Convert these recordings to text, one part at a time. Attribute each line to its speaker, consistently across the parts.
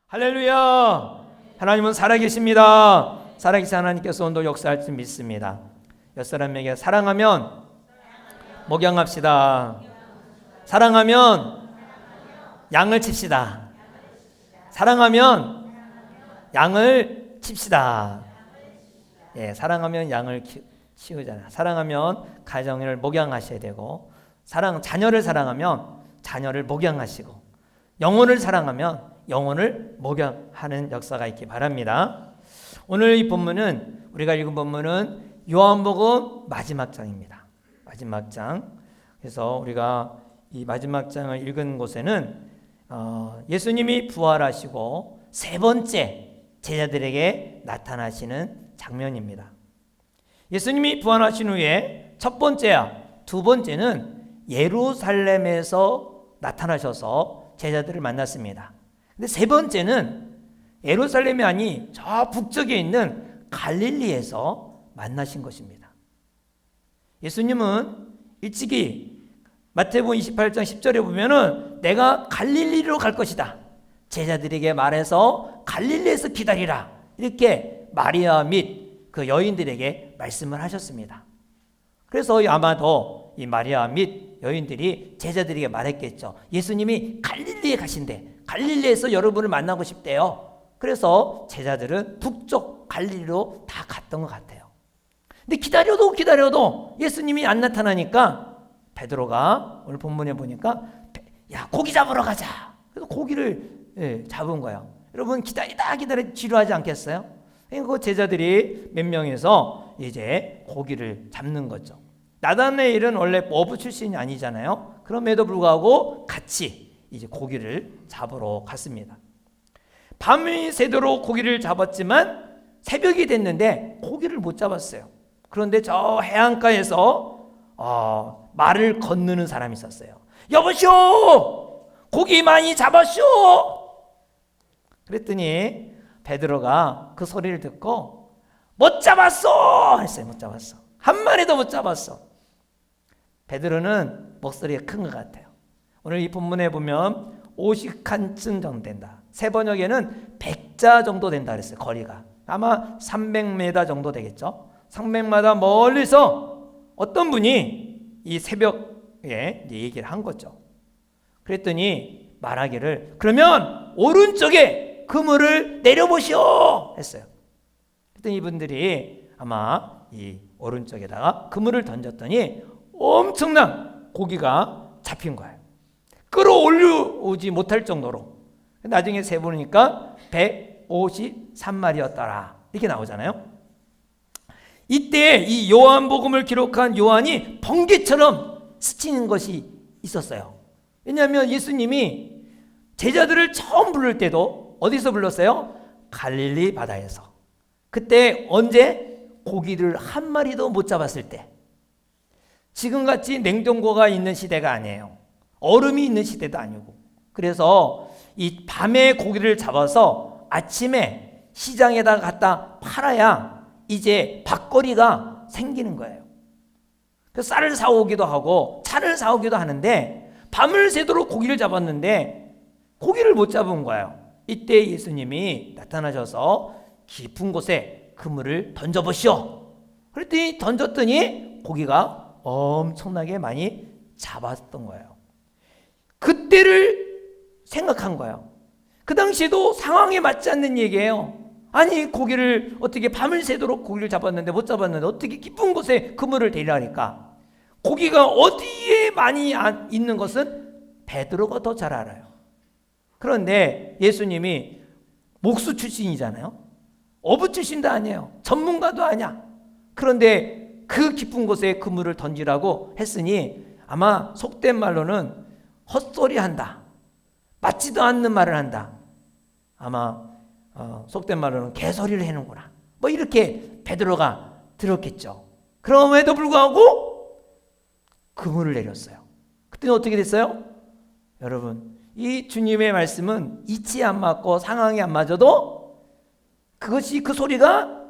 Speaker 1: 할렐루야! 하나님은 살아계십니다. 살아계신 하나님께서 오늘도 역사할 줄 믿습니다. 옆사람에게 사랑하면 목양합시다. 사랑하면 양을 칩시다. 사랑하면 양을 칩시다. 예, 사랑하면 양을 키우잖아요. 사랑하면 가정을 목양하셔야 되고, 자녀를 사랑하면 자녀를 목양하시고, 영혼을 사랑하면 영혼을 목양하는 역사가 있기 바랍니다. 오늘 이 본문은, 우리가 읽은 본문은 요한복음 마지막 장입니다. 마지막 장. 그래서 우리가 이 마지막 장을 읽은 곳에는 예수님이 부활하시고 세 번째 제자들에게 나타나시는 장면입니다. 예수님이 부활하신 후에 첫 번째야, 두 번째는 예루살렘에서 나타나셔서 제자들을 만났습니다. 근데 세 번째는 예루살렘이 아닌 저 북쪽에 있는 갈릴리에서 만나신 것입니다. 예수님은 일찍이 마태복음 28장 10절에 보면은 내가 갈릴리로 갈 것이다, 제자들에게 말해서 갈릴리에서 기다리라, 이렇게 마리아 및 그 여인들에게 말씀을 하셨습니다. 그래서 아마도 이 마리아 및 여인들이 제자들에게 말했겠죠. 예수님이 갈릴리에 가신대, 갈릴리에서 여러분을 만나고 싶대요. 그래서 제자들은 북쪽 갈릴리로 다 갔던 것 같아요. 근데 기다려도 예수님이 안 나타나니까 베드로가 오늘 본문에 보니까 야, 고기 잡으러 가자. 그래서 고기를 잡은 거예요. 여러분 기다리다 지루하지 않겠어요? 그 제자들이 몇 명에서 이제 고기를 잡는 거죠. 나다나엘은 원래 어부 출신이 아니잖아요. 그럼에도 불구하고 같이 이제 고기를 잡으러 갔습니다. 밤이 새도록 고기를 잡았지만 새벽이 됐는데 고기를 못 잡았어요. 그런데 저 해안가에서 말을 건너는 사람이 있었어요. 여보시오, 고기 많이 잡았쇼. 그랬더니 베드로가 그 소리를 듣고 못 잡았어 했어요. 못 잡았어. 한 마리도 못 잡았어. 베드로는 목소리가 큰 것 같아요. 오늘 이 본문에 보면 50칸쯤 정도 된다. 세 번역에는 100자 정도 된다 그랬어요. 거리가 아마 300m 정도 되겠죠. 300m 멀리서 어떤 분이 이 새벽에 얘기를 한 거죠. 그랬더니 말하기를 그러면 오른쪽에 그물을 내려보시오 했어요. 그랬더니 이분들이 아마 이 오른쪽에다가 그물을 던졌더니 엄청난 고기가 잡힌 거예요. 끌어올려오지 못할 정도로. 나중에 세보니까 153마리였더라 이렇게 나오잖아요. 이때 이 요한복음을 기록한 요한이 번개처럼 스치는 것이 있었어요. 왜냐하면 예수님이 제자들을 처음 부를 때도 어디서 불렀어요? 갈릴리 바다에서. 그때 언제? 고기를 한 마리도 못 잡았을 때. 지금같이 냉동고가 있는 시대가 아니에요. 얼음이 있는 시대도 아니고. 그래서 이 밤에 고기를 잡아서 아침에 시장에다 갖다 팔아야 이제 밥거리가 생기는 거예요. 그래서 쌀을 사오기도 하고 차를 사오기도 하는데 밤을 새도록 고기를 잡았는데 고기를 못 잡은 거예요. 이때 예수님이 나타나셔서 깊은 곳에 그물을 던져보시오. 그랬더니 던졌더니 고기가 엄청나게 많이 잡았던 거예요. 그때를 생각한 거예요. 그 당시에도 상황에 맞지 않는 얘기예요. 아니 고기를 어떻게 밤을 새도록 고기를 잡았는데 못 잡았는데 어떻게 깊은 곳에 그물을 대려 하니까 고기가 어디에 많이 있는 것은 베드로가 더 잘 알아요. 그런데 예수님이 목수 출신이잖아요. 어부 출신도 아니에요. 전문가도 아니야. 그런데 그 깊은 곳에 그물을 던지라고 했으니 아마 속된 말로는 헛소리 한다, 맞지도 않는 말을 한다, 아마 속된 말로는 개소리를 해는구나, 뭐 이렇게 베드로가 들었겠죠. 그럼에도 불구하고 그물을 내렸어요. 그때는 어떻게 됐어요? 여러분, 이 주님의 말씀은 이치에 안 맞고 상황에 안 맞아도 그 소리가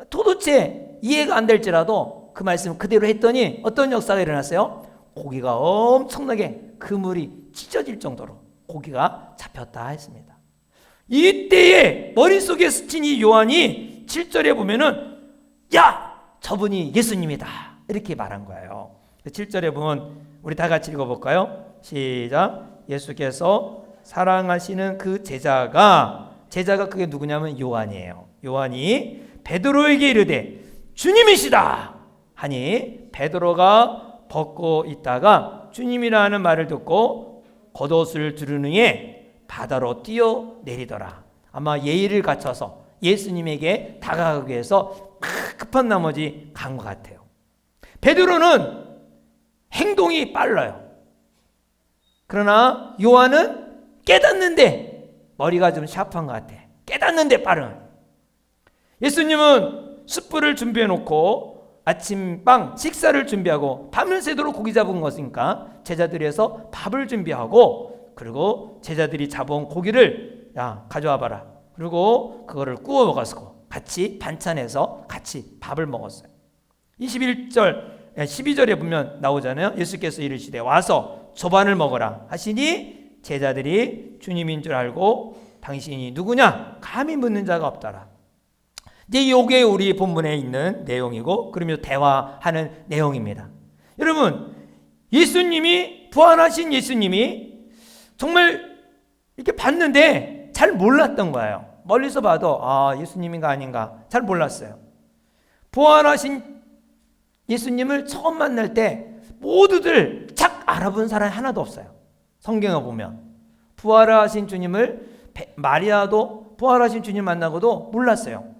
Speaker 1: 도대체 이해가 안 될지라도 그 말씀 그대로 했더니 어떤 역사가 일어났어요? 고기가 엄청나게 그물이 찢어질 정도로 고기가 잡혔다 했습니다. 이때에 머릿속에 스친 이 요한이 7절에 보면은 야! 저분이 예수님이다. 이렇게 말한 거예요. 7절에 보면 우리 다 같이 읽어볼까요? 시작. 예수께서 사랑하시는 그 제자가 그게 누구냐면 요한이에요. 요한이 베드로에게 이르되 주님이시다 하니 베드로가 벗고 있다가 주님이라는 말을 듣고 겉옷을 두르느에 바다로 뛰어내리더라. 아마 예의를 갖춰서 예수님에게 다가가기 위해서 급한 나머지 간 것 같아요. 베드로는 행동이 빨라요. 그러나 요한은 깨닫는데 머리가 좀 샤프한 것 같아. 깨닫는데 빠른. 예수님은 숯불을 준비해 놓고 아침빵 식사를 준비하고 밤을 새도록 고기 잡은 것이니까 제자들에서 밥을 준비하고 그리고 제자들이 잡아온 고기를 야 가져와 봐라. 그리고 그거를 구워 먹었고 같이 반찬해서 같이 밥을 먹었어요. 12절에 보면 나오잖아요. 예수께서 이르시되 와서 조반을 먹어라 하시니 제자들이 주님인 줄 알고 당신이 누구냐 감히 묻는 자가 없더라. 이제 이게 우리 본문에 있는 내용이고 그러면서 대화하는 내용입니다. 여러분 예수님이 부활하신 예수님이 정말 이렇게 봤는데 잘 몰랐던 거예요. 멀리서 봐도 예수님인가 아닌가 잘 몰랐어요. 부활하신 예수님을 처음 만날 때 모두들 착 알아본 사람이 하나도 없어요. 성경에 보면 부활하신 주님을 마리아도 부활하신 주님 만나고도 몰랐어요.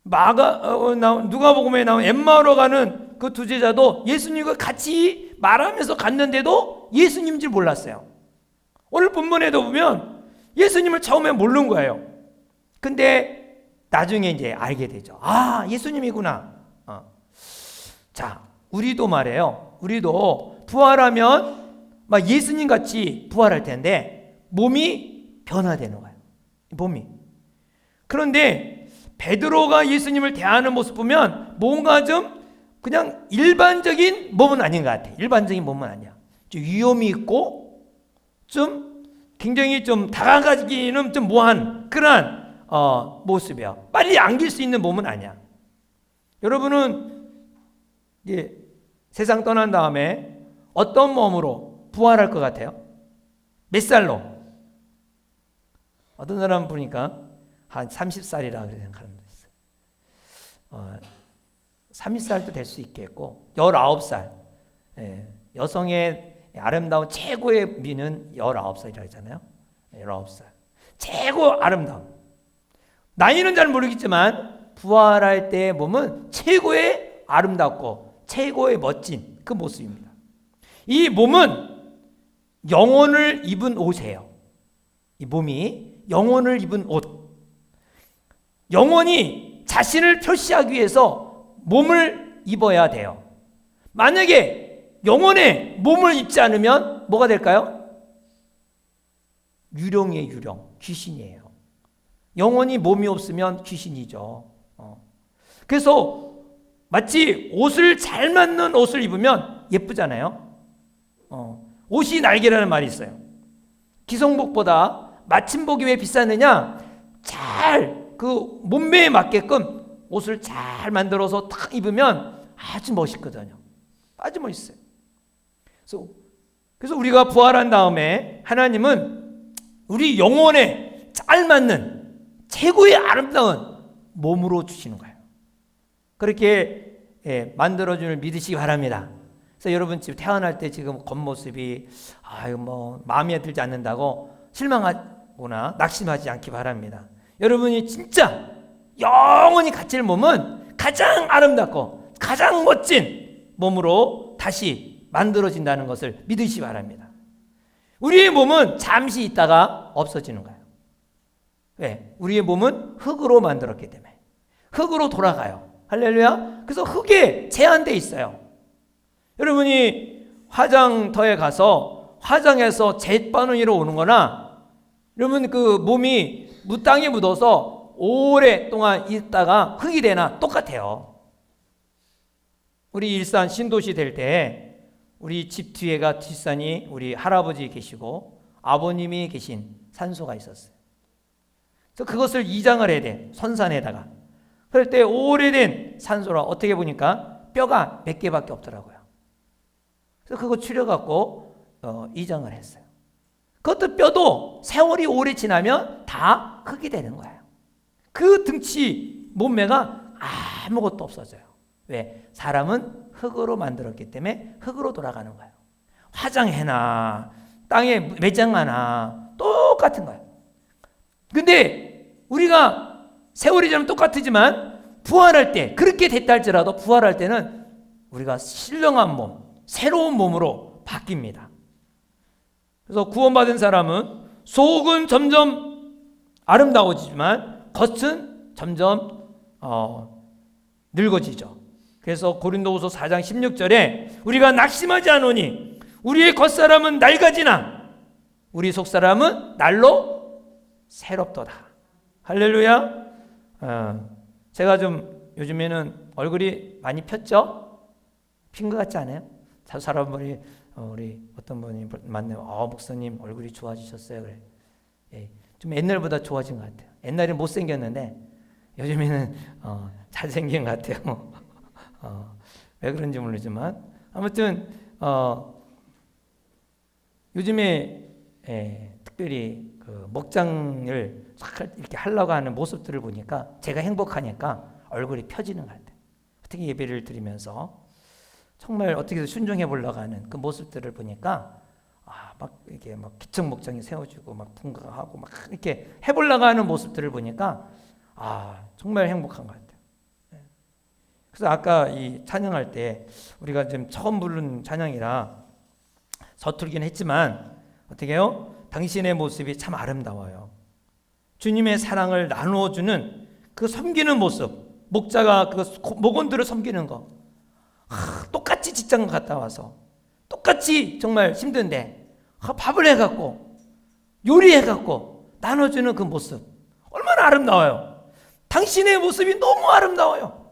Speaker 1: 누가복음에 나온 엠마오로 가는 그 두 제자도 예수님과 같이 말하면서 갔는데도 예수님인 줄 몰랐어요. 오늘 본문에도 보면 예수님을 처음에 모르는 거예요. 근데 나중에 이제 알게 되죠. 예수님이구나. 자, 우리도 말해요. 우리도 부활하면 막 예수님 같이 부활할 텐데 몸이 변화되는 거예요. 몸이. 그런데 베드로가 예수님을 대하는 모습 보면 뭔가 좀 그냥 일반적인 몸은 아닌 것 같아. 일반적인 몸은 아니야. 좀 위험이 있고 좀 굉장히 좀 다가가기는 좀 뭐한 그런 모습이야. 빨리 안길 수 있는 몸은 아니야. 여러분은 이제 세상 떠난 다음에 어떤 몸으로 부활할 것 같아요? 몇 살로? 어떤 사람 보니까 한 30살이라 그렇게 생각하는 분도 있어요. 30살도 될 수 있겠고 19살. 여성의 아름다운 최고의 미는 19살이라고 했잖아요. 19살. 최고 아름다움. 나이는 잘 모르겠지만 부활할 때의 몸은 최고의 아름답고 최고의 멋진 그 모습입니다. 이 몸은 영혼을 입은 옷이에요. 이 몸이 영혼을 입은 옷. 영혼이 자신을 표시하기 위해서 몸을 입어야 돼요. 만약에 영혼에 몸을 입지 않으면 뭐가 될까요? 유령이에요. 유령. 귀신이에요. 영혼이 몸이 없으면 귀신이죠. 그래서 마치 옷을 잘 맞는 옷을 입으면 예쁘잖아요. 옷이 날개라는 말이 있어요. 기성복보다 마침복이 왜 비싸느냐? 잘 그 몸매에 맞게끔 옷을 잘 만들어서 딱 입으면 아주 멋있거든요. 아주 멋있어요. 그래서 우리가 부활한 다음에 하나님은 우리 영혼에 잘 맞는 최고의 아름다운 몸으로 주시는 거예요. 그렇게 만들어주는 믿으시기 바랍니다. 그래서 여러분 지금 태어날 때 지금 겉모습이 마음에 들지 않는다고 실망하거나 낙심하지 않기 바랍니다. 여러분이 진짜 영원히 갇힐 몸은 가장 아름답고 가장 멋진 몸으로 다시 만들어진다는 것을 믿으시기 바랍니다. 우리의 몸은 잠시 있다가 없어지는 거예요. 왜? 우리의 몸은 흙으로 만들었기 때문에 흙으로 돌아가요. 할렐루야. 그래서 흙에 제한되어 있어요. 여러분이 화장터에 가서 화장해서 잿바느질로 오는 거나 여러분 그 몸이 땅에 묻어서 오랫동안 있다가 흙이 되나 똑같아요. 우리 일산 신도시 될 때 우리 집 뒤에가 뒷산이 우리 할아버지 계시고 아버님이 계신 산소가 있었어요. 그래서 그것을 이장을 해야 돼. 선산에다가. 그럴 때 오래된 산소라 어떻게 보니까 뼈가 몇 개밖에 없더라고요. 그래서 그거 추려갖고 이장을 했어요. 그것도 뼈도 세월이 오래 지나면 다 흙이 되는 거예요. 그 등치 몸매가 아무것도 없어져요. 왜? 사람은 흙으로 만들었기 때문에 흙으로 돌아가는 거예요. 화장해나 땅에 매장하나 똑같은 거예요. 근데 우리가 세월이 지나면 똑같지만 부활할 때 그렇게 됐다 할지라도 부활할 때는 우리가 신령한 몸, 새로운 몸으로 바뀝니다. 그래서 구원받은 사람은 속은 점점 아름다워지지만 겉은 점점 늙어지죠. 그래서 고린도후서 4장 16절에 우리가 낙심하지 않으니 우리의 겉사람은 낡아지나 우리 속사람은 날로 새롭도다. 할렐루야. 제가 좀 요즘에는 얼굴이 많이 폈죠? 핀 것 같지 않아요? 사람들이 우리 어떤 분이 만나면 목사님 얼굴이 좋아지셨어요. 그래. 예, 좀 옛날보다 좋아진 것 같아요. 옛날에는 못생겼는데 요즘에는 잘생긴 것 같아요. 왜 그런지 모르지만 아무튼 요즘에 특별히 그 목장을 이렇게 하려고 하는 모습들을 보니까 제가 행복하니까 얼굴이 펴지는 것 같아요. 특히 예배를 드리면서 정말 어떻게 해서 순종해 보려고 하는 그 모습들을 보니까 막 이렇게 막 기청 목장이 세워지고 막 분가하고 막 이렇게 해보려고 하는 모습들을 보니까 정말 행복한 것 같아요. 그래서 아까 이 찬양할 때 우리가 지금 처음 부른 찬양이라 서툴긴 했지만 어떻게 해요? 당신의 모습이 참 아름다워요. 주님의 사랑을 나누어주는 그 섬기는 모습, 목자가 그 목원들을 섬기는 거. 똑같이 직장 갔다 와서 똑같이 정말 힘든데 밥을 해갖고 요리해갖고 나눠주는 그 모습 얼마나 아름다워요. 당신의 모습이 너무 아름다워요.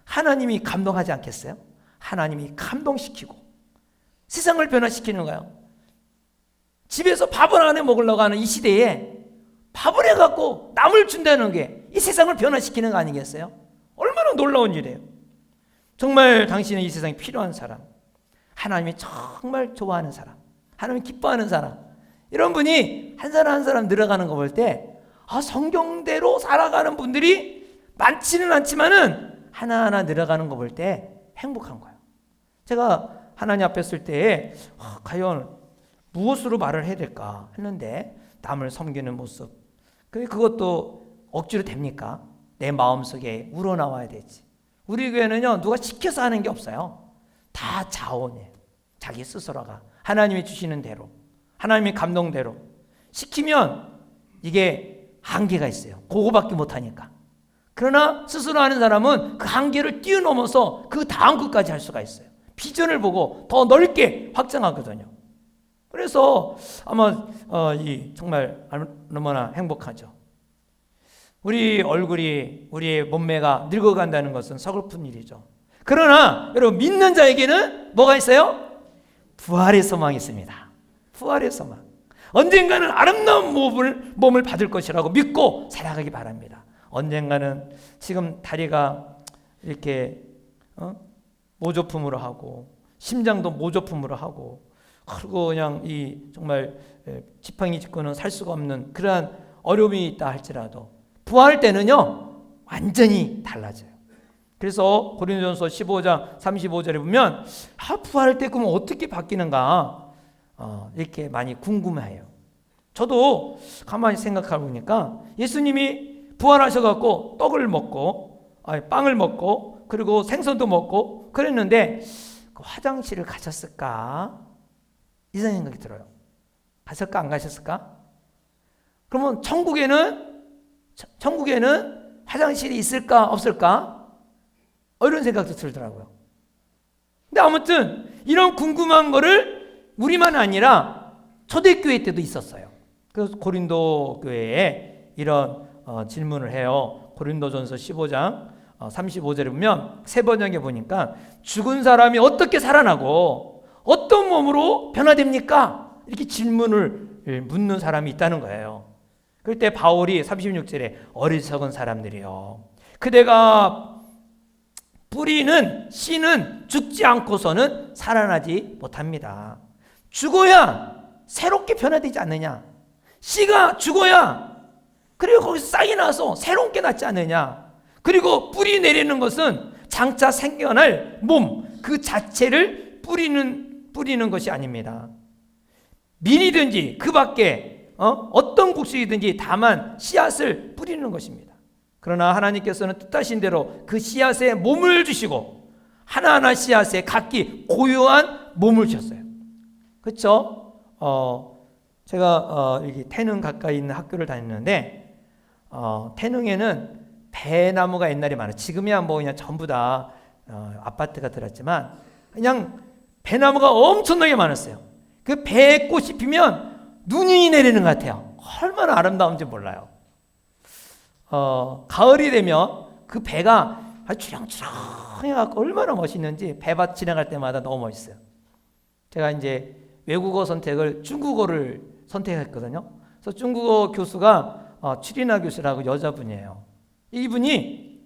Speaker 1: 하나님이 감동하지 않겠어요? 하나님이 감동시키고 세상을 변화시키는 거예요. 집에서 밥을 안 해 먹으려고 하는 이 시대에 밥을 해갖고 남을 준다는 게 이 세상을 변화시키는 거 아니겠어요? 얼마나 놀라운 일이에요. 정말 당신은 이 세상에 필요한 사람, 하나님이 정말 좋아하는 사람, 하나님이 기뻐하는 사람, 이런 분이 한 사람 한 사람 늘어가는 거 볼 때 성경대로 살아가는 분들이 많지는 않지만은 하나하나 늘어가는 거 볼 때 행복한 거예요. 제가 하나님 앞에 설 때 과연 무엇으로 말을 해야 될까 했는데 남을 섬기는 모습, 그것도 억지로 됩니까? 내 마음속에 우러나와야 되지. 우리 교회는요 누가 시켜서 하는 게 없어요. 다 자원이에요. 자기 스스로가 하나님이 주시는 대로, 하나님의 감동대로 시키면 이게 한계가 있어요. 그거밖에 못하니까. 그러나 스스로 하는 사람은 그 한계를 뛰어넘어서 그 다음 것까지 할 수가 있어요. 비전을 보고 더 넓게 확장하거든요. 그래서 아마 정말 너무나 행복하죠. 우리 얼굴이, 우리의 몸매가 늙어간다는 것은 서글픈 일이죠. 그러나 여러분 믿는 자에게는 뭐가 있어요? 부활의 소망이 있습니다. 부활의 소망. 언젠가는 아름다운 몸을 받을 것이라고 믿고 살아가기 바랍니다. 언젠가는 지금 다리가 이렇게 모조품으로 하고 심장도 모조품으로 하고 그리고 그냥 정말 지팡이 짚고는 살 수가 없는 그러한 어려움이 있다 할지라도 부활 때는요 완전히 달라져요. 그래서 고린도전서 15장 35절에 보면 부활할 때 그러면 어떻게 바뀌는가 이렇게 많이 궁금해해요. 저도 가만히 생각해 보니까 예수님이 부활하셔갖고 떡을 먹고 빵을 먹고 그리고 생선도 먹고 그랬는데 화장실을 가셨을까? 이런 생각이 들어요. 가셨을까 안 가셨을까? 그러면 천국에는 화장실이 있을까 없을까? 이런 생각도 들더라고요. 근데 아무튼 이런 궁금한 거를 우리만 아니라 초대교회 때도 있었어요. 그래서 고린도 교회에 이런 질문을 해요. 고린도전서 15장 35절에 보면 세 번역에 보니까 죽은 사람이 어떻게 살아나고 어떤 몸으로 변화됩니까? 이렇게 질문을 묻는 사람이 있다는 거예요. 그때 바울이 36절에 어리석은 사람들이요, 그대가 뿌리는 씨는 죽지 않고서는 살아나지 못합니다. 죽어야 새롭게 변화되지 않느냐? 씨가 죽어야 그리고 거기서 싹이 나서 새로운 게 낫지 않느냐? 그리고 뿌리 내리는 것은 장차 생겨날 몸 그 자체를 뿌리는 것이 아닙니다. 밀이든지 그 밖에 어떤 곡식이든지 다만 씨앗을 뿌리는 것입니다. 그러나 하나님께서는 뜻하신 대로 그 씨앗에 몸을 주시고 하나하나 씨앗에 각기 고유한 몸을 주셨어요. 그렇죠? 제가 여기 태릉 가까이 있는 학교를 다녔는데 태릉에는 배나무가 옛날에 많아요. 지금이야 뭐 그냥 전부 다 아파트가 들었지만 그냥 배나무가 엄청나게 많았어요. 그 배에 꽃이 피면 눈이 내리는 것 같아요. 얼마나 아름다운지 몰라요. 가을이 되면 그 배가 아주 주렁주렁해갖고 얼마나 멋있는지 배밭 지나갈 때마다 너무 멋있어요. 제가 이제 외국어 선택을 중국어를 선택했거든요. 그래서 중국어 교수가 추리나 교수라고 여자분이에요. 이분이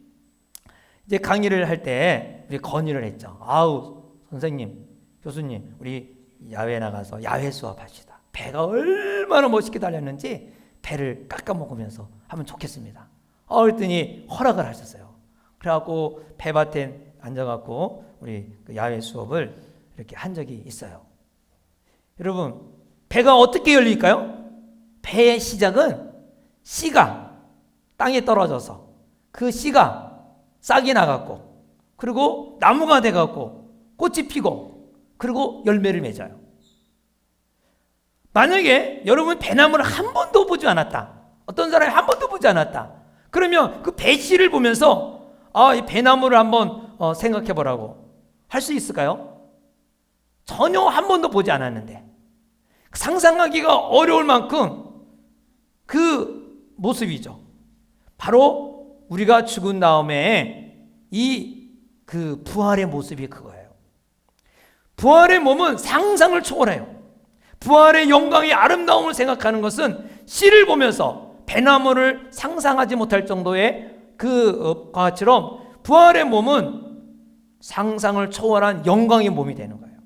Speaker 1: 이제 강의를 할 때 우리 건의를 했죠. 아우 선생님, 교수님, 우리 야외 나가서 야외 수업합시다. 배가 얼마나 멋있게 달렸는지 배를 깎아 먹으면서 하면 좋겠습니다. 그랬더니 허락을 하셨어요. 그래갖고 배밭에 앉아갖고 우리 그 야외 수업을 이렇게 한 적이 있어요. 여러분, 배가 어떻게 열릴까요? 배의 시작은 씨가 땅에 떨어져서 그 씨가 싹이 나갖고 그리고 나무가 돼갖고 꽃이 피고 그리고 열매를 맺어요. 만약에 여러분 배나무를 한 번도 보지 않았다, 어떤 사람이 한 번도 보지 않았다, 그러면 그 배씨를 보면서 이 배나무를 한번 생각해 보라고 할 수 있을까요? 전혀 한 번도 보지 않았는데 상상하기가 어려울 만큼 그 모습이죠. 바로 우리가 죽은 다음에 그 부활의 모습이 그거예요. 부활의 몸은 상상을 초월해요. 부활의 영광의 아름다움을 생각하는 것은 씨를 보면서 배나무를 상상하지 못할 정도의 그것처럼 부활의 몸은 상상을 초월한 영광의 몸이 되는 거예요.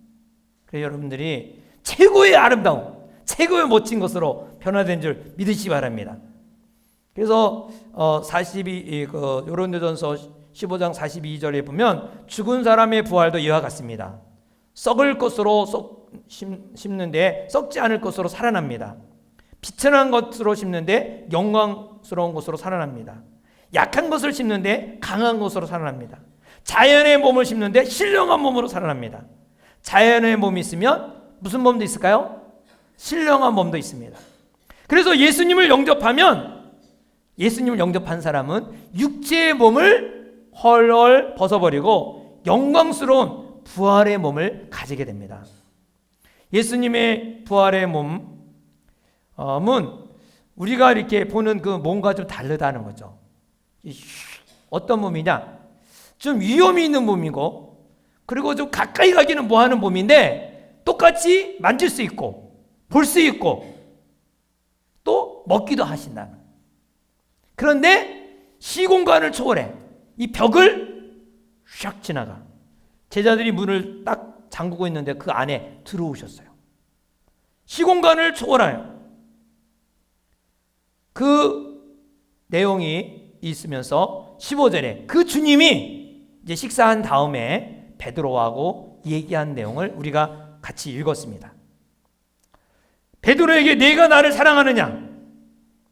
Speaker 1: 그래서 여러분들이 최고의 아름다움, 최고의 멋진 것으로 변화된 줄 믿으시기 바랍니다. 그래서 요한계시록 15장 42절에 보면 죽은 사람의 부활도 이와 같습니다. 썩을 것으로 심는데 썩지 않을 것으로 살아납니다. 비천한 것으로 심는데 영광스러운 것으로 살아납니다. 약한 것을 심는데 강한 것으로 살아납니다. 자연의 몸을 심는데 신령한 몸으로 살아납니다. 자연의 몸이 있으면 무슨 몸도 있을까요? 신령한 몸도 있습니다. 그래서 예수님을 영접한 사람은 육체의 몸을 헐헐 벗어버리고 영광스러운 부활의 몸을 가지게 됩니다. 예수님의 부활의 몸은 우리가 이렇게 보는 그 몸과 좀 다르다는 거죠. 어떤 몸이냐? 좀 위험이 있는 몸이고, 그리고 좀 가까이 가기는 뭐하는 몸인데 똑같이 만질 수 있고 볼 수 있고 또 먹기도 하신다는. 그런데 시공간을 초월해 이 벽을 샥 지나가. 제자들이 문을 딱 잠그고 있는데 그 안에 들어오셨어요. 시공간을 초월해요. 그 내용이 있으면서 15절에 그 주님이 이제 식사한 다음에 베드로하고 얘기한 내용을 우리가 같이 읽었습니다. 베드로에게 네가 나를 사랑하느냐?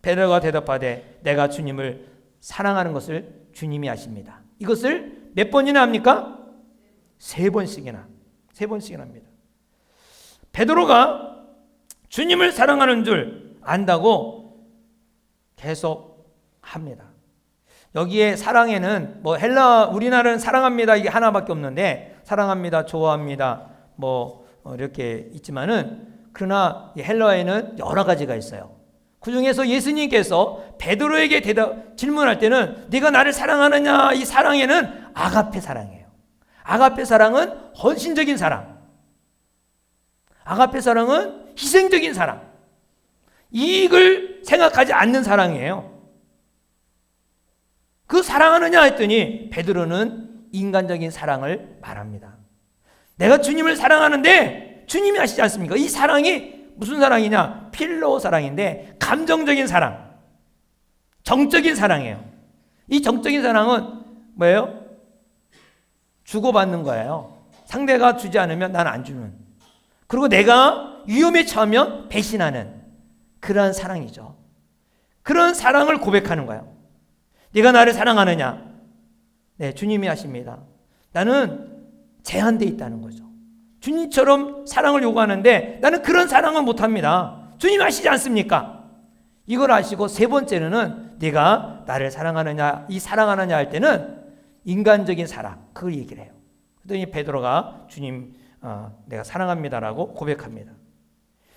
Speaker 1: 베드로가 대답하되 내가 주님을 사랑하는 것을 주님이 아십니다. 이것을 몇 번이나 합니까? 3번씩이나 합니다. 베드로가 주님을 사랑하는 줄 안다고 계속 합니다. 여기에 사랑에는 우리나라는 사랑합니다 이게 하나밖에 없는데, 사랑합니다, 좋아합니다 이렇게 있지만은, 그러나 헬라어에는 여러 가지가 있어요. 그 중에서 예수님께서 베드로에게 질문할 때는 네가 나를 사랑하느냐, 이 사랑에는 아가페 사랑이에요. 아가페 사랑은 헌신적인 사랑, 아가페 사랑은 희생적인 사랑. 이익을 생각하지 않는 사랑이에요. 그 사랑하느냐 했더니 베드로는 인간적인 사랑을 말합니다. 내가 주님을 사랑하는데 주님이 아시지 않습니까? 이 사랑이 무슨 사랑이냐? 필로 사랑인데 감정적인 사랑, 정적인 사랑이에요. 이 정적인 사랑은 뭐예요? 주고받는 거예요. 상대가 주지 않으면 난 안 주는. 그리고 내가 위험에 처하면 배신하는 그러한 사랑이죠. 그런 사랑을 고백하는 거예요. 네가 나를 사랑하느냐? 네, 주님이 하십니다. 나는 제한되어 있다는 거죠. 주님처럼 사랑을 요구하는데 나는 그런 사랑은 못합니다. 주님 아시지 않습니까? 이걸 아시고 세 번째는 네가 나를 사랑하느냐, 이 사랑하느냐 할 때는 인간적인 사랑, 그걸 얘기를 해요. 그랬더니 베드로가 주님, 내가 사랑합니다라고 고백합니다.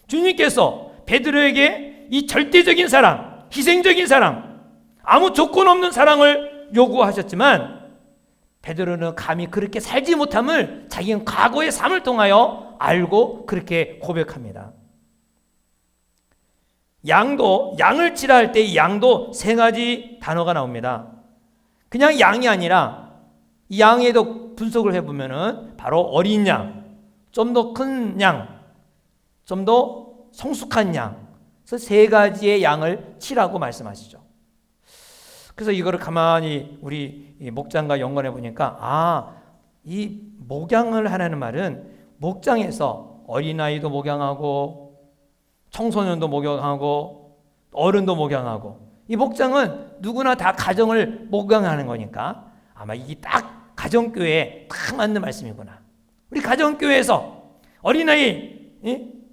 Speaker 1: 주님께서 베드로에게 이 절대적인 사랑, 희생적인 사랑, 아무 조건 없는 사랑을 요구하셨지만 베드로는 감히 그렇게 살지 못함을 자기는 과거의 삶을 통하여 알고 그렇게 고백합니다. 양을 치라 할 때 이 양도 세 가지 단어가 나옵니다. 그냥 양이 아니라 이 양에도 분석을 해보면은 바로 어린 양, 좀 더 큰 양, 좀 더 성숙한 양, 그래서 세 가지의 양을 치라고 말씀하시죠. 그래서 이거를 가만히 우리 목장과 연관해 보니까 이 목양을 하라는 말은 목장에서 어린아이도 목양하고 청소년도 목양하고 어른도 목양하고 이 목장은 누구나 다 가정을 목양하는 거니까 아마 이게 딱 가정교회에 딱 맞는 말씀이구나. 우리 가정교회에서 어린아이,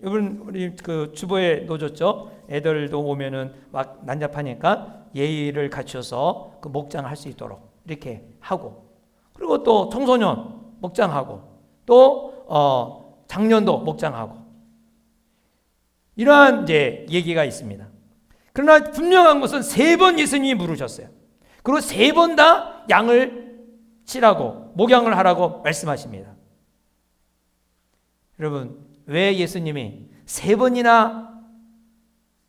Speaker 1: 이번 우리 그 주보에 놓아줬죠. 애들도 오면은 막 난잡하니까 예의를 갖춰서 그 목장을 할 수 있도록 이렇게 하고, 그리고 또 청소년 목장하고, 또 장년도 목장하고, 이러한 이제 얘기가 있습니다. 그러나 분명한 것은 3번 예수님이 물으셨어요. 그리고 3번 다 양을 치라고, 목양을 하라고 말씀하십니다. 여러분, 왜 예수님이 3번이나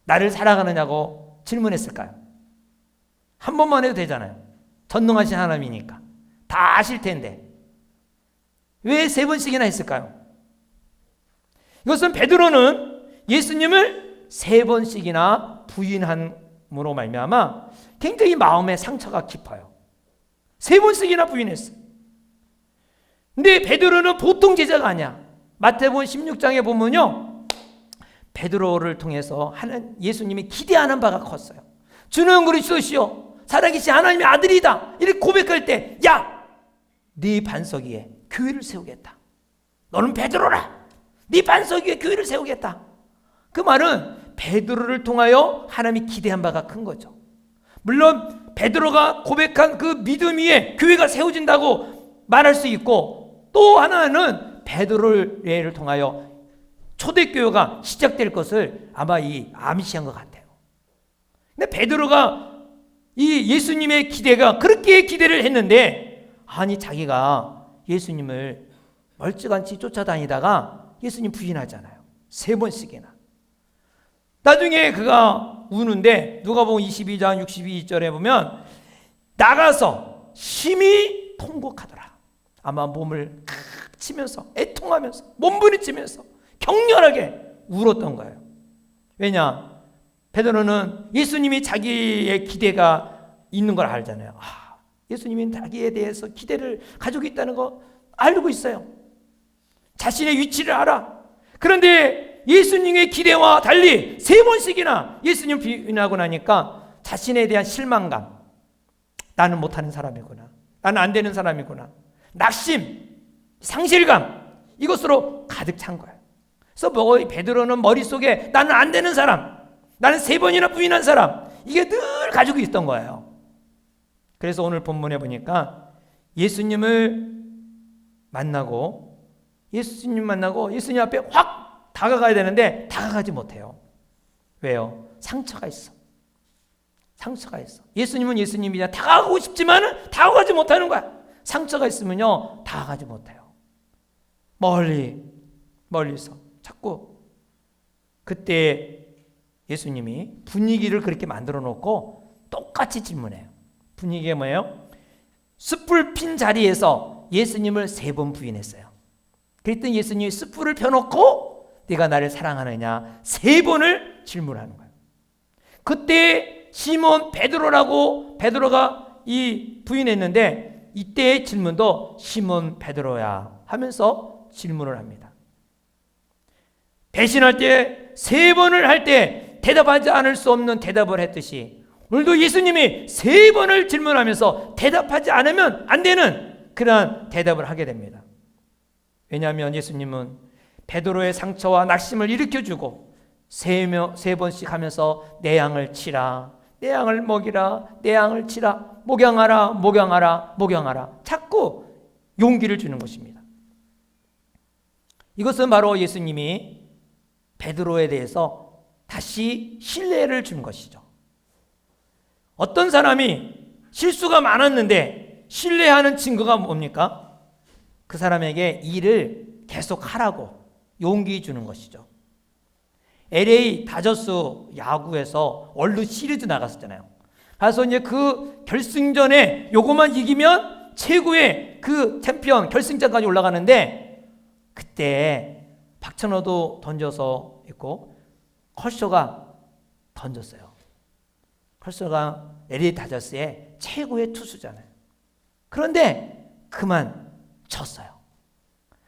Speaker 1: 나를 사랑하느냐고 질문했을까요? 한 번만 해도 되잖아요. 전능하신 하나님이니까 다 아실 텐데 왜 3번씩이나 했을까요? 이것은 베드로는 예수님을 3번씩이나 부인함으로 말미암아 굉장히 마음의 상처가 깊어요. 3번씩이나 부인했어요. 근데 베드로는 보통 제자가 아니야. 마태복음 16장에 보면요, 베드로를 통해서 예수님이 기대하는 바가 컸어요. 주는 그리스도시요 살아계신 하나님의 아들이다 이렇게 고백할 때, 야, 네 반석 위에 교회를 세우겠다. 너는 베드로라. 네 반석 위에 교회를 세우겠다. 그 말은 베드로를 통하여 하나님이 기대한 바가 큰 거죠. 물론 베드로가 고백한 그 믿음 위에 교회가 세워진다고 말할 수 있고, 또 하나는 베드로를 통하여 초대교회가 시작될 것을 아마 암시한 것 같아요. 근데 베드로가 이 예수님의 기대가 그렇게 기대를 했는데, 아니 자기가 예수님을 멀찌감치 쫓아다니다가 예수님 부인하잖아요. 3번씩이나. 나중에 그가 우는데 누가복음 22장 62절에 보면 나가서 심히 통곡하더라. 아마 몸을 치면서 애통하면서 몸부림치면서 격렬하게 울었던 거예요. 왜냐? 베드로는 예수님이 자기의 기대가 있는 걸 알잖아요. 예수님이 자기에 대해서 기대를 가지고 있다는 거 알고 있어요. 자신의 위치를 알아. 그런데 예수님의 기대와 달리 3번씩이나 예수님 부인하고 나니까 자신에 대한 실망감, 나는 못하는 사람이구나, 나는 안 되는 사람이구나, 낙심, 상실감, 이것으로 가득 찬 거예요. 그래서 베드로는 머릿속에 나는 안 되는 사람, 나는 3번이나 부인한 사람, 이게 늘 가지고 있던 거예요. 그래서 오늘 본문에 보니까 예수님을 만나고 예수님 앞에 확 다가가야 되는데 다가가지 못해요. 왜요? 상처가 있어. 예수님은 예수님이냐, 다가가고 싶지만 다가가지 못하는 거야. 상처가 있으면요 다가가지 못해요. 멀리서 자꾸. 그때 예수님이 분위기를 그렇게 만들어 놓고 똑같이 질문해요. 분위기가 뭐예요? 숯불 핀 자리에서 예수님을 3번 부인했어요. 그랬더니 예수님이 숯불을 펴놓고 네가 나를 사랑하느냐 3번을 질문하는 거예요. 그때 시몬 베드로가 이 부인했는데 이때의 질문도 시몬 베드로야 하면서 질문을 합니다. 배신할 때 3번을 할 때 대답하지 않을 수 없는 대답을 했듯이 오늘도 예수님이 3번을 질문하면서 대답하지 않으면 안 되는 그러한 대답을 하게 됩니다. 왜냐하면 예수님은 베드로의 상처와 낙심을 일으켜주고 3번씩 하면서 내 양을 치라, 내 양을 먹이라, 내 양을 치라, 목양하라 자꾸 용기를 주는 것입니다. 이것은 바로 예수님이 베드로에 대해서 다시 신뢰를 준 것이죠. 어떤 사람이 실수가 많았는데 신뢰하는 증거가 뭡니까? 그 사람에게 일을 계속 하라고 용기 주는 것이죠. LA 다저스 야구에서 월드 시리즈 나갔었잖아요. 그래서 이제 그 결승전에 요거만 이기면 최고의 그 챔피언 결승전까지 올라가는데 그때 박찬호도 던져서 있고 컬셔가 던졌어요. 컬셔가 LA 다저스의 최고의 투수잖아요. 그런데 그만 쳤어요.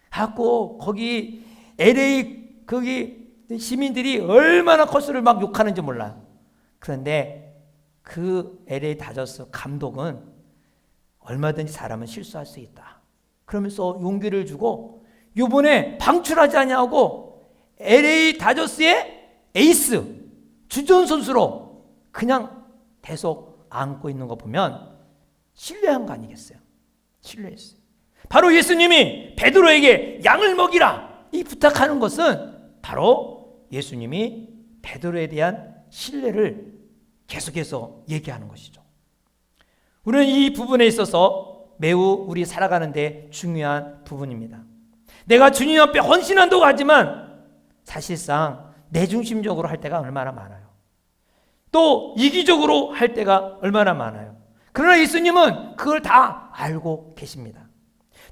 Speaker 1: 하고 거기 LA 거기 시민들이 얼마나 컬셔를 막 욕하는지 몰라요. 그런데 그 LA 다저스 감독은 얼마든지 사람은 실수할 수 있다. 그러면서 용기를 주고 이번에 방출하지 않냐고 LA 다저스의 에이스 주전 선수로 그냥 계속 안고 있는 거 보면 신뢰한 거 아니겠어요? 신뢰했어요. 바로 예수님이 베드로에게 양을 먹이라 이 부탁하는 것은 바로 예수님이 베드로에 대한 신뢰를 계속해서 얘기하는 것이죠. 우리는 이 부분에 있어서 매우 우리 살아가는데 중요한 부분입니다. 내가 주님 앞에 헌신한다고 하지만 사실상 내중심적으로 할 때가 얼마나 많아요. 또 이기적으로 할 때가 얼마나 많아요. 그러나 예수님은 그걸 다 알고 계십니다.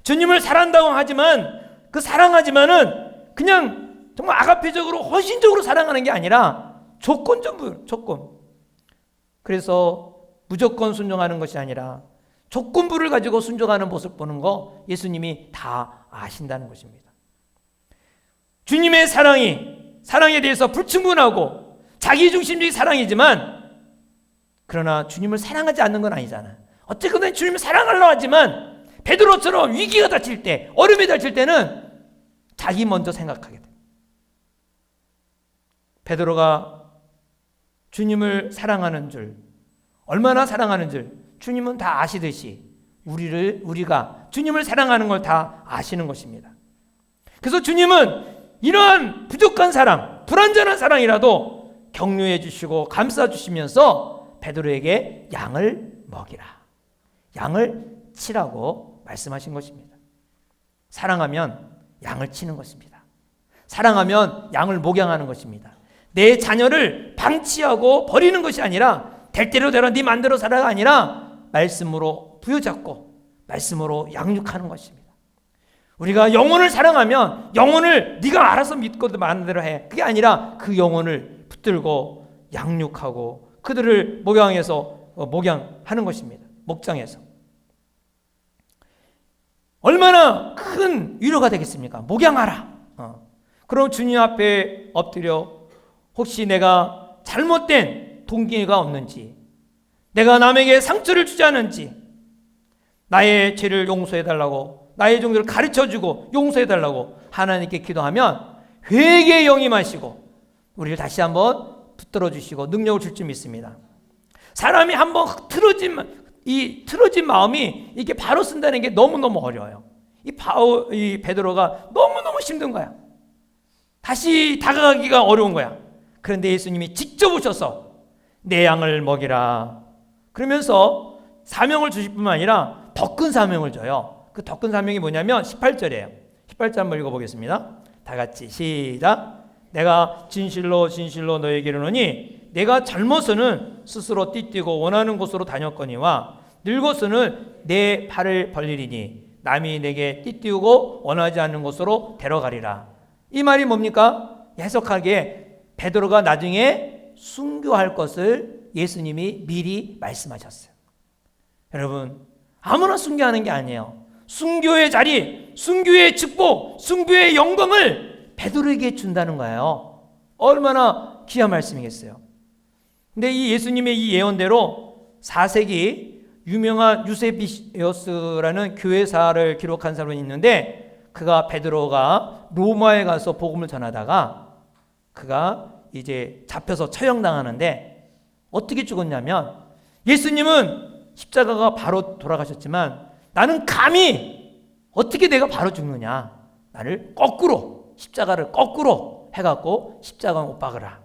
Speaker 1: 주님을 사랑한다고 하지만 그 사랑하지만은 그냥 정말 아가페적으로 헌신적으로 사랑하는 게 아니라 조건. 그래서 무조건 순종하는 것이 아니라 조건부를 가지고 순종하는 모습 보는 거 예수님이 다 아신다는 것입니다. 주님의 사랑에 대해서 불충분하고 자기중심적인 사랑이지만 그러나 주님을 사랑하지 않는 건 아니잖아요. 어쨌든 주님을 사랑하려고 하지만 베드로처럼 위기가 닥칠 때, 어려움이 닥칠 때는 자기 먼저 생각하게 돼요. 베드로가 주님을 사랑하는 줄, 얼마나 사랑하는 줄 주님은 다 아시듯이 우리가 주님을 사랑하는 걸 다 아시는 것입니다. 그래서 주님은 이러한 부족한 사랑, 불완전한 사랑이라도 격려해 주시고 감싸 주시면서 베드로에게 양을 먹이라, 양을 치라고 말씀하신 것입니다. 사랑하면 양을 치는 것입니다. 사랑하면 양을 목양하는 것입니다. 내 자녀를 방치하고 버리는 것이 아니라 될 대로 되라 네 맘대로 살아가 아니라 말씀으로 부여잡고 말씀으로 양육하는 것입니다. 우리가 영혼을 사랑하면 영혼을 네가 알아서 믿고 마음대로 해. 그게 아니라 그 영혼을 붙들고 양육하고 그들을 목양하는 것입니다. 목장에서. 얼마나 큰 위로가 되겠습니까? 목양하라. 그럼 주님 앞에 엎드려 혹시 내가 잘못된 동기가 없는지, 내가 남에게 상처를 주지 않은지, 나의 죄를 용서해달라고, 나의 종들을 가르쳐주고 용서해달라고 하나님께 기도하면 회개의 영이 마시고 우리를 다시 한번 붙들어 주시고 능력을 줄 줄 믿습니다. 사람이 한번 틀어진 마음이 이렇게 바로 쓴다는 게 너무너무 어려워요. 이 베드로가 너무너무 힘든 거야. 다시 다가가기가 어려운 거야. 그런데 예수님이 직접 오셔서 내 양을 먹이라 그러면서 사명을 주실 뿐만 아니라 더 큰 사명을 줘요. 그 더 큰 사명이 뭐냐면 18절이에요. 18절 한번 읽어보겠습니다. 다 같이 시작. 내가 진실로 진실로 너에게 이르노니 내가 젊어서는 스스로 띠뛰고 원하는 곳으로 다녔거니와 늙어서는 내 팔을 벌리리니 남이 내게 띠띠우고 원하지 않는 곳으로 데려가리라. 이 말이 뭡니까? 해석하기에 베드로가 나중에 순교할 것을 예수님이 미리 말씀하셨어요. 여러분, 아무나 순교하는 게 아니에요. 순교의 자리, 순교의 축복, 순교의 영광을 베드로에게 준다는 거예요. 얼마나 귀한 말씀이겠어요. 근데 이 예수님의 이 예언대로 4세기 유명한 유세비어스라는 교회사를 기록한 사람이 있는데, 그가 베드로가 로마에 가서 복음을 전하다가 그가 이제 잡혀서 처형당하는데 어떻게 죽었냐면, 예수님은 십자가가 바로 돌아가셨지만 나는 감히 어떻게 내가 바로 죽느냐, 나를 거꾸로 십자가를 거꾸로 해갖고 십자가 못 박으라,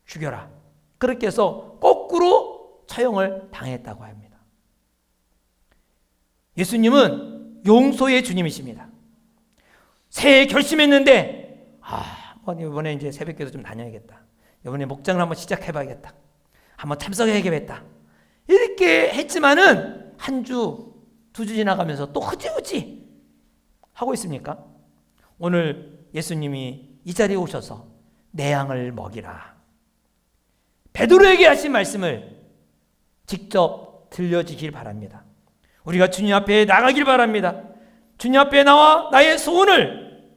Speaker 1: 죽여라, 그렇게 해서 거꾸로 처형을 당했다고 합니다. 예수님은 용서의 주님이십니다. 새해 결심했는데 이번에 이제 새벽기도 좀 다녀야겠다, 이번에 목장을 한번 시작해봐야겠다, 한번 참석해야겠다, 이렇게 했지만은 한 주, 두 주 지나가면서 또 흐지부지 하고 있습니까? 오늘 예수님이 이 자리에 오셔서 내 양을 먹이라, 베드로에게 하신 말씀을 직접 들려주길 바랍니다. 우리가 주님 앞에 나가길 바랍니다. 주님 앞에 나와 나의 소원을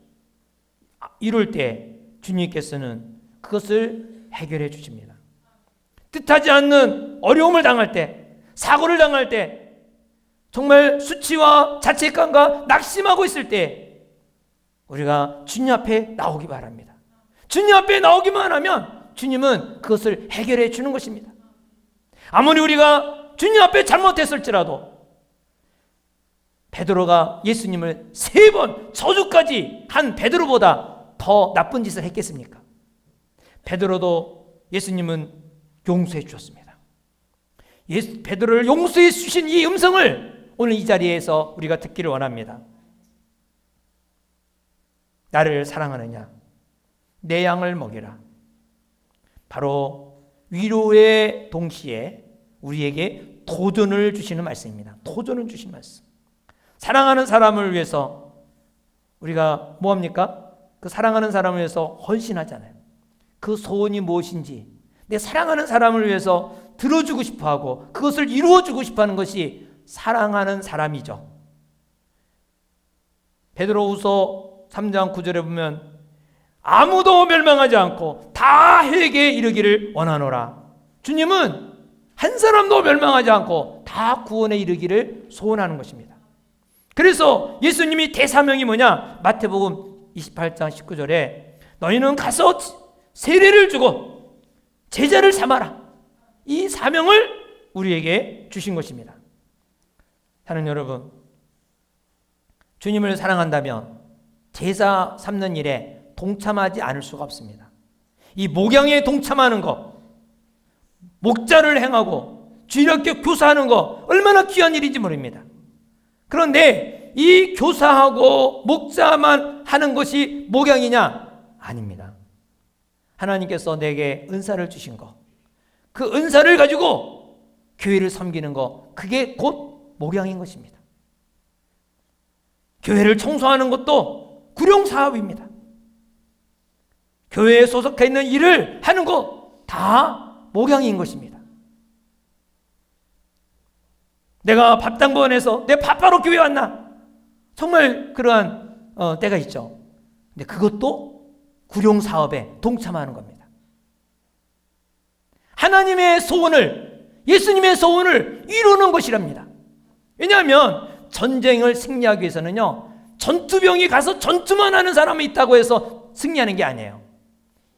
Speaker 1: 이룰 때 주님께서는 그것을 해결해 주십니다. 뜻하지 않는 어려움을 당할 때, 사고를 당할 때, 정말 수치와 자책감과 낙심하고 있을 때 우리가 주님 앞에 나오기 바랍니다. 주님 앞에 나오기만 하면 주님은 그것을 해결해 주는 것입니다. 아무리 우리가 주님 앞에 잘못했을지라도 베드로가 예수님을 3번 저주까지 한 베드로보다 더 나쁜 짓을 했겠습니까? 베드로도 예수님은 용서해 주셨습니다. 베드로를 용서해 주신 이 음성을 오늘 이 자리에서 우리가 듣기를 원합니다. 나를 사랑하느냐? 내 양을 먹이라. 바로 위로의 동시에 우리에게 도전을 주시는 말씀입니다. 도전을 주신 말씀. 사랑하는 사람을 위해서 우리가 뭐합니까? 그 사랑하는 사람을 위해서 헌신하잖아요. 그 소원이 무엇인지 내 사랑하는 사람을 위해서 들어주고 싶어하고 그것을 이루어주고 싶어하는 것이 사랑하는 사람이죠. 베드로후서 3장 9절에 보면 아무도 멸망하지 않고 다 회개에 이르기를 원하노라. 주님은 한 사람도 멸망하지 않고 다 구원에 이르기를 소원하는 것입니다. 그래서 예수님이 대사명이 뭐냐? 마태복음 28장 19절에 너희는 가서 세례를 주고 제자를 삼아라. 이 사명을 우리에게 주신 것입니다. 사랑하는 여러분, 주님을 사랑한다면 제자 삼는 일에 동참하지 않을 수가 없습니다. 이 목양에 동참하는 것, 목자를 행하고 주일학교 교사하는 거 얼마나 귀한 일인지 모릅니다. 그런데 이 교사하고 목자만 하는 것이 목양이냐? 아닙니다. 하나님께서 내게 은사를 주신 것, 그 은사를 가지고 교회를 섬기는 것, 그게 곧 목양인 것입니다. 교회를 청소하는 것도 구룡사업입니다. 교회에 소속해 있는 일을 하는 것 다 목양인 것입니다. 내가 밥당번에서 내 밥하러 교회 왔나? 정말 그러한 때가 있죠. 근데 그것도 구룡사업에 동참하는 겁니다. 하나님의 소원을, 예수님의 소원을 이루는 것이랍니다. 왜냐하면 전쟁을 승리하기 위해서는요, 전투병이 가서 전투만 하는 사람이 있다고 해서 승리하는 게 아니에요.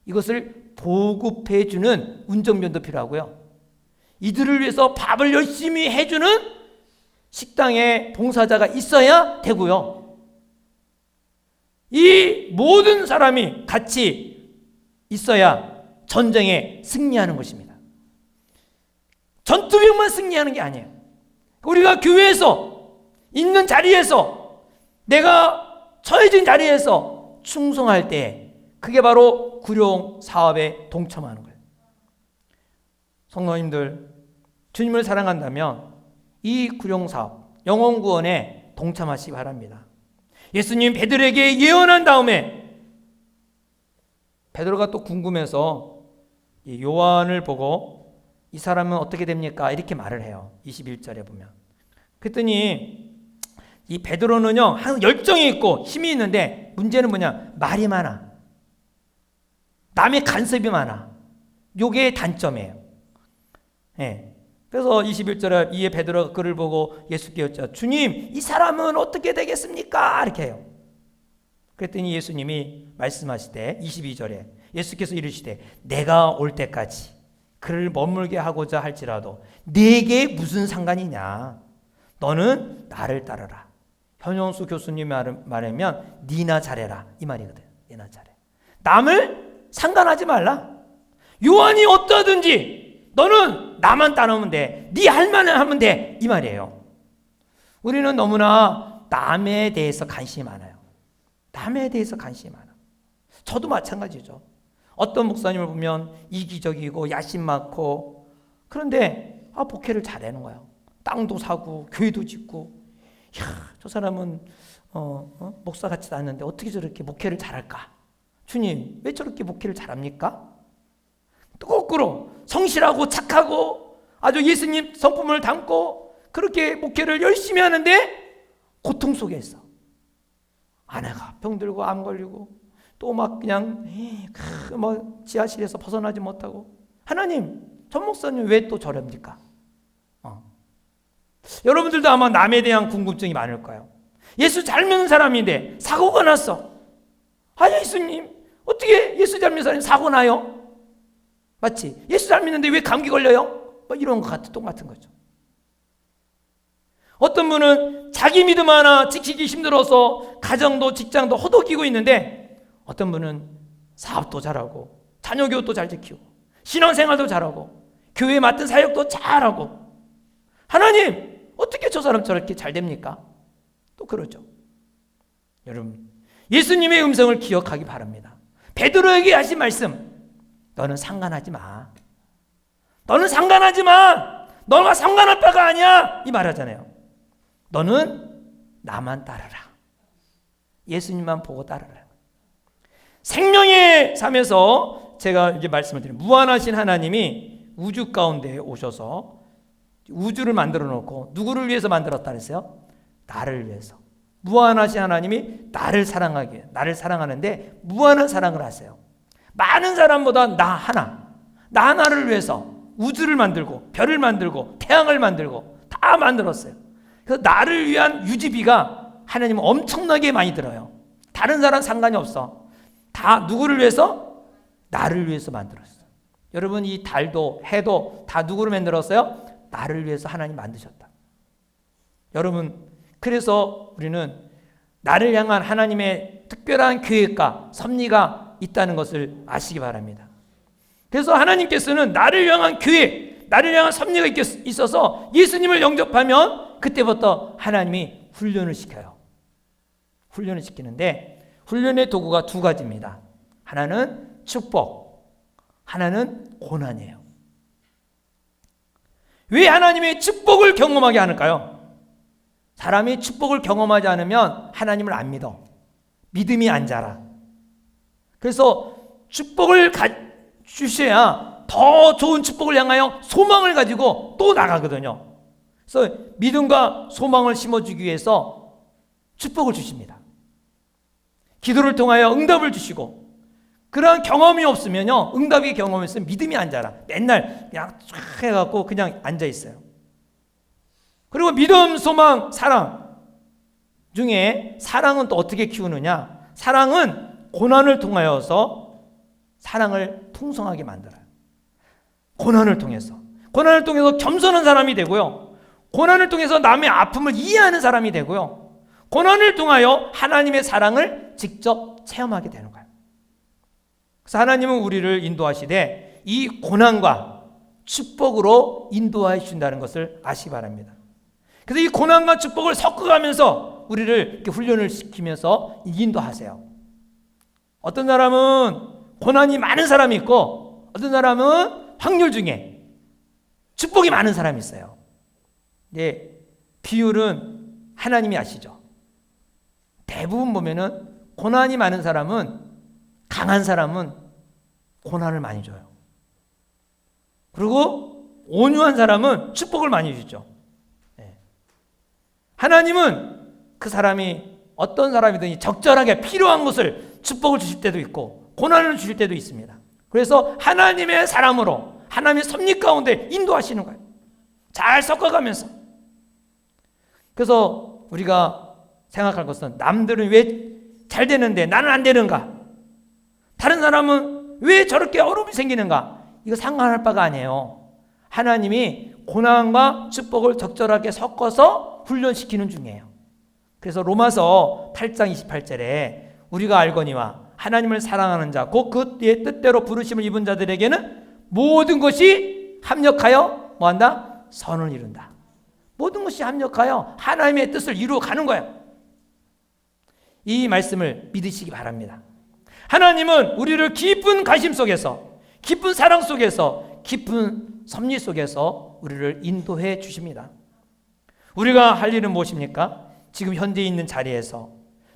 Speaker 1: 이것을 보급해주는 운전병도 필요하고요, 이들을 위해서 밥을 열심히 해주는 식당에 봉사자가 있어야 되고요, 이 모든 사람이 같이 있어야 전쟁에 승리하는 것입니다. 전투병만 승리하는 게 아니에요. 우리가 교회에서 있는 자리에서, 내가 처해진 자리에서 충성할 때 그게 바로 구룡 사업에 동참하는 거예요. 성도님들, 주님을 사랑한다면 이 구룡 사업, 영혼 구원에 동참하시기 바랍니다. 예수님 베드로에게 예언한 다음에 베드로가 또 궁금해서 요한을 보고 이 사람은 어떻게 됩니까? 이렇게 말을 해요. 21절에 보면. 그랬더니 이 베드로는요, 항상 열정이 있고 힘이 있는데 문제는 뭐냐? 말이 많아. 남의 간섭이 많아. 요게 단점이에요. 예. 그래서 21절에 이에 베드로가 그를 보고 예수께 여쭤, 주님, 이 사람은 어떻게 되겠습니까? 이렇게 해요. 그랬더니 예수님이 말씀하시되 22절에 예수께서 이르시되 내가 올 때까지 그를 머물게 하고자 할지라도 네게 무슨 상관이냐? 너는 나를 따르라. 현영수 교수님 말하면 니나 잘해라 이 말이거든. 니나 잘해. 남을 상관하지 말라. 요한이 어떠든지 너는 나만 따르면 돼. 네 할 만은 하면 돼. 이 말이에요. 우리는 너무나 남에 대해서 관심이 많아요. 남에 대해서 관심이 많아. 저도 마찬가지죠. 어떤 목사님을 보면 이기적이고 야심 많고, 그런데 목회를 잘하는 거예요. 땅도 사고 교회도 짓고, 저 사람은 목사 같지도 않는데 어떻게 저렇게 목회를 잘할까? 주님, 왜 저렇게 목회를 잘합니까? 또 거꾸로 성실하고 착하고 아주 예수님 성품을 담고 그렇게 목회를 열심히 하는데 고통 속에 있어. 아내가 병들고 암 걸리고 또 막 그냥 뭐 지하실에서 벗어나지 못하고, 하나님, 전 목사님 왜 또 저럽니까? 여러분들도 아마 남에 대한 궁금증이 많을 거예요. 예수 잘 믿는 사람인데 사고가 났어. 예수님, 어떻게 예수 잘 믿는 사람이 사고 나요? 맞지? 예수 잘 믿는데 왜 감기 걸려요? 이런 것 똑같은 거죠. 어떤 분은 자기 믿음 하나 지키기 힘들어서 가정도 직장도 허덕이고 있는데, 어떤 분은 사업도 잘하고 자녀 교육도 잘 지키고 신앙생활도 잘하고 교회에 맡은 사역도 잘하고, 하나님, 어떻게 저 사람 저렇게 잘 됩니까? 또 그러죠. 여러분, 예수님의 음성을 기억하기 바랍니다. 베드로에게 하신 말씀, 너는 상관하지 마. 너는 상관하지 마. 너가 상관할 바가 아니야. 이 말하잖아요. 너는 나만 따르라. 예수님만 보고 따르라. 생명의 삶에서 제가 이제 말씀을 드린, 무한하신 하나님이 우주 가운데 오셔서 우주를 만들어 놓고 누구를 위해서 만들었다 그랬어요? 나를 위해서. 무한하신 하나님이 나를 사랑하는데 무한한 사랑을 하세요. 많은 사람보다 나 하나를 위해서 우주를 만들고 별을 만들고 태양을 만들고 다 만들었어요. 그래서 나를 위한 유지비가 하나님은 엄청나게 많이 들어요. 다른 사람 상관이 없어. 다 누구를 위해서? 나를 위해서 만들었어요. 여러분, 이 달도 해도 다 누구를 만들었어요? 나를 위해서 하나님 만드셨다. 여러분, 그래서 우리는 나를 향한 하나님의 특별한 계획과 섭리가 있다는 것을 아시기 바랍니다. 그래서 하나님께서는 나를 향한 계획, 나를 향한 섭리가 있어서 예수님을 영접하면 그때부터 하나님이 훈련을 시켜요. 훈련을 시키는데 훈련의 도구가 두 가지입니다. 하나는 축복, 하나는 고난이에요. 왜 하나님의 축복을 경험하게 하는가요? 사람이 축복을 경험하지 않으면 하나님을 안 믿어. 믿음이 안 자라. 그래서 축복을 주셔야 더 좋은 축복을 향하여 소망을 가지고 또 나가거든요. 그래서 믿음과 소망을 심어주기 위해서 축복을 주십니다. 기도를 통하여 응답을 주시고, 그러한 경험이 없으면요, 응답의 경험이 없으면 믿음이 안 자라. 맨날 그냥 쫙 해갖고 그냥 앉아있어요. 그리고 믿음, 소망, 사랑 중에 사랑은 또 어떻게 키우느냐? 사랑은 고난을 통하여서 사랑을 풍성하게 만들어요. 고난을 통해서 겸손한 사람이 되고요, 고난을 통해서 남의 아픔을 이해하는 사람이 되고요, 고난을 통하여 하나님의 사랑을 직접 체험하게 되는 거예요. 그래서 하나님은 우리를 인도하시되 이 고난과 축복으로 인도하여 주신다는 것을 아시기 바랍니다. 그래서 이 고난과 축복을 섞어가면서 우리를 이렇게 훈련을 시키면서 인도하세요. 어떤 사람은 고난이 많은 사람이 있고 어떤 사람은 확률 중에 축복이 많은 사람이 있어요. 근데 비율은 하나님이 아시죠. 대부분 보면은 고난이 많은 사람은, 강한 사람은 고난을 많이 줘요. 그리고 온유한 사람은 축복을 많이 주죠. 하나님은 그 사람이 어떤 사람이든지 적절하게 필요한 것을 축복을 주실 때도 있고 고난을 주실 때도 있습니다. 그래서 하나님의 사람으로 하나님의 섭리 가운데 인도하시는 거예요. 잘 섞어가면서. 그래서 우리가 생각할 것은 남들은 왜 잘 되는데 나는 안 되는가? 다른 사람은 왜 저렇게 어려움이 생기는가? 이거 상관할 바가 아니에요. 하나님이 고난과 축복을 적절하게 섞어서 훈련시키는 중이에요. 그래서 로마서 8장 28절에 우리가 알거니와 하나님을 사랑하는 자 곧 그의 뜻대로 부르심을 입은 자들에게는 모든 것이 합력하여 뭐한다? 선을 이룬다. 모든 것이 합력하여 하나님의 뜻을 이루어가는 거예요. 이 말씀을 믿으시기 바랍니다. 하나님은 우리를 깊은 관심 속에서, 깊은 사랑 속에서, 깊은 섭리 속에서 우리를 인도해 주십니다. 우리가 할 일은 무엇입니까? 지금 현재 있는 자리에서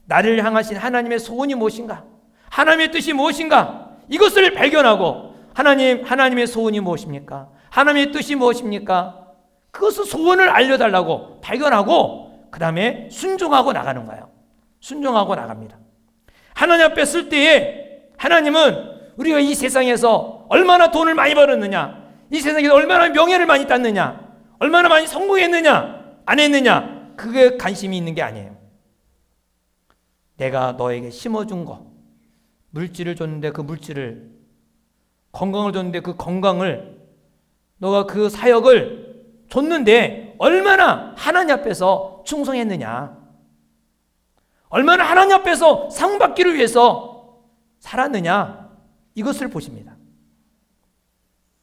Speaker 1: 나를 향하신 하나님의 소원이 무엇인가? 하나님의 뜻이 무엇인가? 이것을 발견하고 하나님의 소원이 무엇입니까? 하나님의 뜻이 무엇입니까? 그것을 소원을 알려달라고 발견하고 그 다음에 순종하고 나가는 거예요. 순종하고 나갑니다. 하나님 앞에 쓸 때에 하나님은 우리가 이 세상에서 얼마나 돈을 많이 벌었느냐, 이 세상에서 얼마나 명예를 많이 땄느냐, 얼마나 많이 성공했느냐 안 했느냐, 그게 관심이 있는 게 아니에요. 내가 너에게 심어준 거, 물질을 줬는데 그 물질을, 건강을 줬는데 그 건강을, 너가 그 사역을 줬는데 얼마나 하나님 앞에서 충성했느냐, 얼마나 하나님 앞에서 상 받기를 위해서 살았느냐, 이것을 보십니다.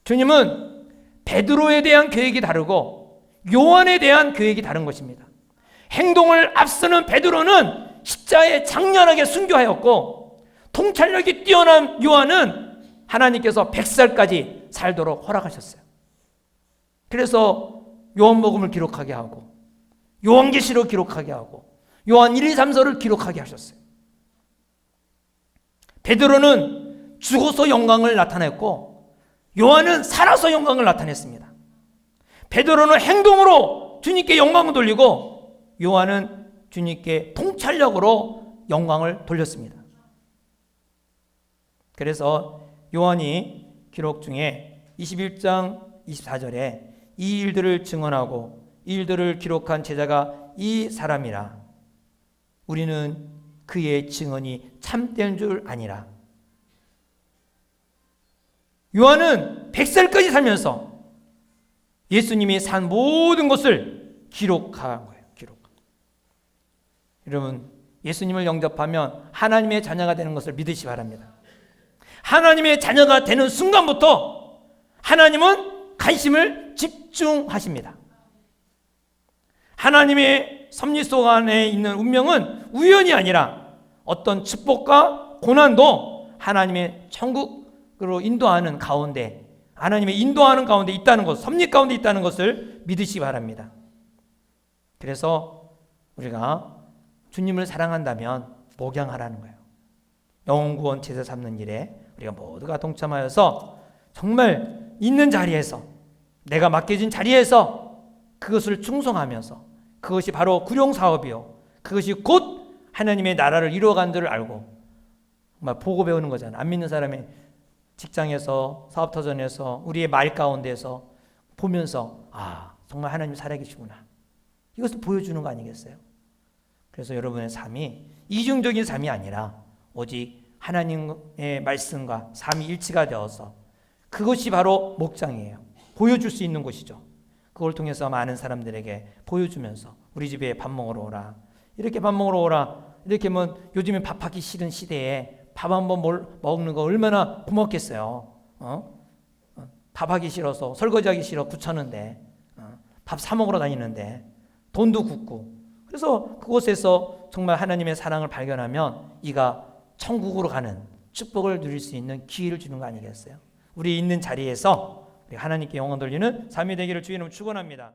Speaker 1: 주님은 베드로에 대한 계획이 다르고 요한에 대한 계획이 다른 것입니다. 행동을 앞서는 베드로는 십자가에 장렬하게 순교하였고, 통찰력이 뛰어난 요한은 하나님께서 100살까지 살도록 허락하셨어요. 그래서 요한복음을 기록하게 하고 요한계시록 기록하게 하고 요한 1, 2, 3서를 기록하게 하셨어요. 베드로는 죽어서 영광을 나타냈고 요한은 살아서 영광을 나타냈습니다. 베드로는 행동으로 주님께 영광을 돌리고 요한은 주님께 통찰력으로 영광을 돌렸습니다. 그래서 요한이 기록 중에 21장 24절에 이 일들을 증언하고 이 일들을 기록한 제자가 이 사람이라, 우리는 그의 증언이 참된 줄 아니라. 요한은 100살까지 살면서 예수님이 산 모든 것을 기록한 거예요. 여러분, 예수님을 영접하면 하나님의 자녀가 되는 것을 믿으시기 바랍니다. 하나님의 자녀가 되는 순간부터 하나님은 관심을 집중하십니다. 하나님의 섭리 속 안에 있는 운명은 우연이 아니라 어떤 축복과 고난도 하나님의 천국으로 인도하는 가운데, 하나님의 인도하는 가운데 있다는 것, 섭리 가운데 있다는 것을 믿으시기 바랍니다. 그래서 우리가 주님을 사랑한다면 목양하라는 거예요. 영혼구원 제사 삼는 일에 우리가 모두가 동참하여서 정말 있는 자리에서, 내가 맡겨진 자리에서 그것을 충성하면서, 그것이 바로 구룡사업이요, 그것이 곧 하나님의 나라를 이루어간 줄을 알고 정말 보고 배우는 거잖아요. 안 믿는 사람이 직장에서, 사업터전에서, 우리의 말 가운데서 보면서 정말 하나님 살아계시구나, 이것을 보여주는 거 아니겠어요? 그래서 여러분의 삶이 이중적인 삶이 아니라 오직 하나님의 말씀과 삶이 일치가 되어서, 그것이 바로 목장이에요. 보여줄 수 있는 곳이죠. 그걸 통해서 많은 사람들에게 보여주면서 우리 집에 밥 먹으러 오라, 이렇게 밥 먹으러 오라, 이렇게 하면 요즘에 밥하기 싫은 시대에 밥 한번 먹는 거 얼마나 고맙겠어요. 밥하기 싫어서, 설거지하기 싫어 귀찮은데 밥 사 먹으러 다니는데 돈도 굳고. 그래서 그곳에서 정말 하나님의 사랑을 발견하면 이가 천국으로 가는, 축복을 누릴 수 있는 기회를 주는 거 아니겠어요? 우리 있는 자리에서 우리 하나님께 영광 돌리는 삶이 되기를 주의 이름으로 축원합니다.